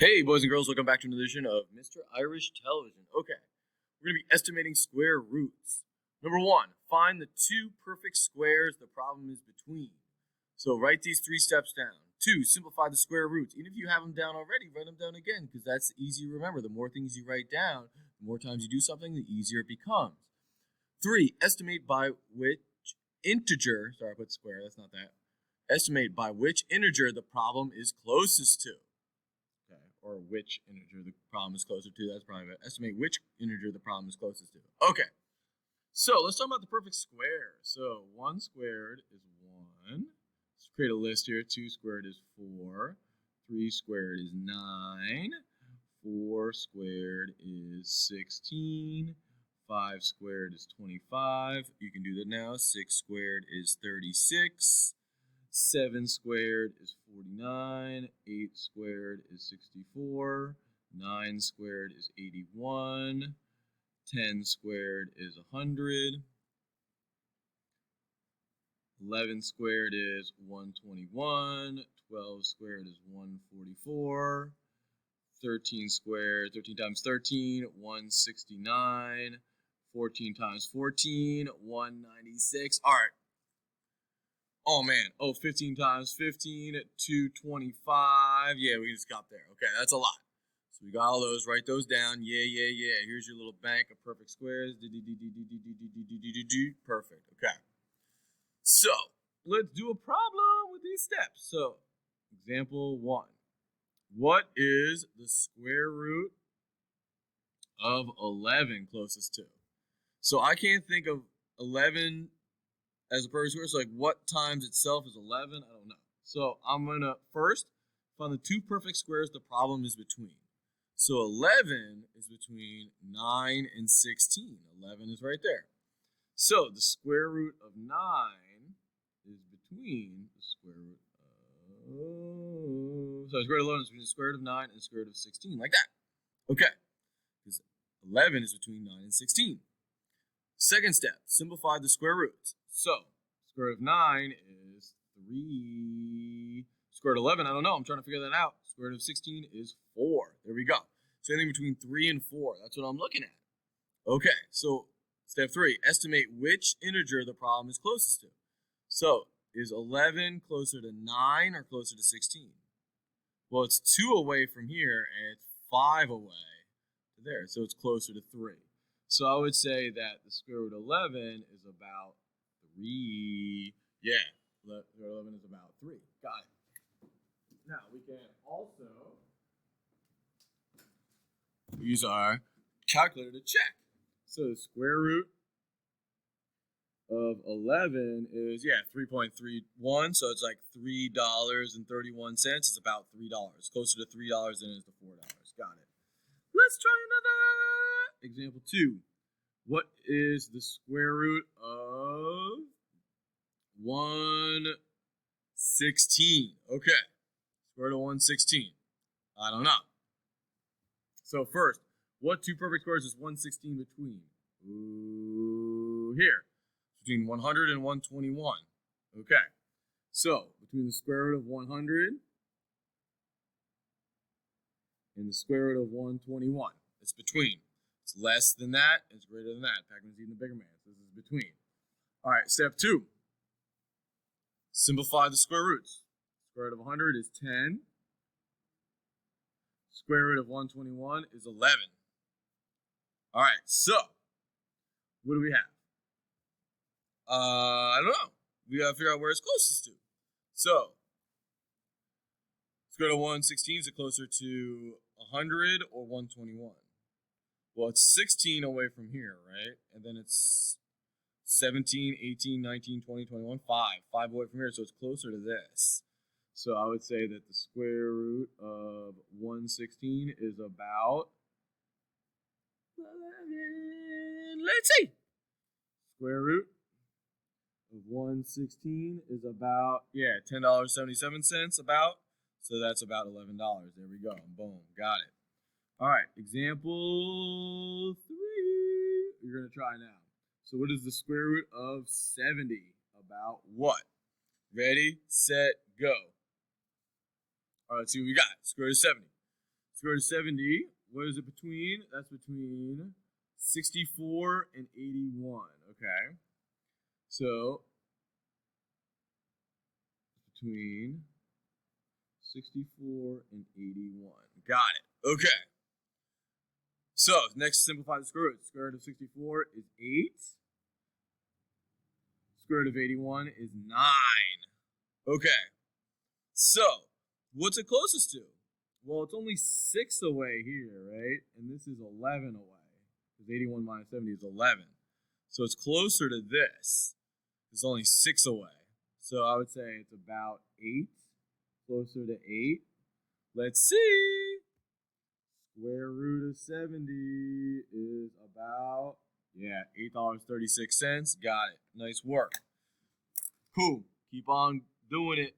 Hey, boys and girls, welcome back to another edition of Mr. Irish Television. Okay, we're going to be estimating square roots. Number one, find the two perfect squares the problem is between. So write these 3 steps down. 2, simplify the square roots. Even if you have them down already, write them down again because that's easy to remember. The more things you write down, the more times you do something, the easier it becomes. 3, estimate by which integer, sorry, I put square, that's not that. Estimate by which integer the problem is closest to. Okay, or which integer the problem is closer to. That's probably it. Estimate which integer the problem is closest to. Okay, so let's talk about the perfect square. So 1 squared is 1. Let's create a list here. 2 squared is 4. 3 squared is 9. 4 squared is 16. 5 squared is 25. You can do that now. 6 squared is 36. 7 squared is 49, 8 squared is 64, 9 squared is 81, 10 squared is 100, 11 squared is 121, 12 squared is 144, 13 times 13, 169, 14 times 14, 196. All right. Oh, man. 15 times 15, 225. Yeah, we just got there. Okay, that's a lot. So we got all those. Write those down. Yeah. Here's your little bank of perfect squares. Perfect. Okay. So let's do a problem with these steps. So example 1. What is the square root of 11 closest to? So I can't think of 11 as a perfect square. So like what times itself is 11? I don't know. So I'm going to first find the 2 perfect squares the problem is between. So 11 is between 9 and 16. 11 is right there. So the square root of 9 is between the square root of... So the square root of 11 is between the square root of 9 and the square root of 16. Like that. Okay. Because 11 is between 9 and 16. Second step, simplify the square roots. So, square root of 9 is 3. Square root of 11, I don't know. I'm trying to figure that out. Square root of 16 is 4. There we go. So anything between 3 and 4. That's what I'm looking at. Okay, so step 3, estimate which integer the problem is closest to. So, is 11 closer to 9 or closer to 16? Well, it's 2 away from here, and it's 5 away to there. So it's closer to 3. So I would say that the square root of 11 is about 3. Yeah, 11 is about 3. Got it. Now we can also use our calculator to check. So the square root of 11 is, 3.31. So it's like $3.31. It's about $3. Closer to $3 than it is to $4. Got it. Let's try another. Example 2. What is the square root of 116? Okay. Square root of 116. I don't know. So first, what 2 perfect squares is 116 between? Ooh, here. Between 100 and 121. Okay. So, between the square root of 100 and the square root of 121. It's between. It's less than that. It's greater than that. Pac-Man's eating the bigger man. So this is between. All right, step 2. Simplify the square roots. Square root of 100 is 10. Square root of 121 is 11. All right, so what do we have? I don't know. We got to figure out where it's closest to. So, square root of 116, is it closer to 100 or 121? Well, it's 16 away from here, right? And then it's 17, 18, 19, 20, 21, 5. 5 away from here, so it's closer to this. So I would say that the square root of 116 is about 11. Let's see. Square root of 116 is about, $10.77 about. So that's about $11. There we go. Boom. Got it. All right, example 3. You're going to try now. So what is the square root of 70? About what? Ready, set, go. All right, let's see what we got. Square root of 70. Square root of 70, what is it between? That's between 64 and 81. Okay. So, between 64 and 81. Got it. Okay. So, next, simplify the square root. Square root of 64 is 8. Square root of 81 is 9. Okay. So, what's it closest to? Well, it's only 6 away here, right? And this is 11 away. Because 81 minus 70 is 11. So it's closer to this. It's only 6 away. So I would say it's about 8. Closer to 8. Let's see. Square root of 70 is about, $8.36. Got it. Nice work. Cool. Keep on doing it.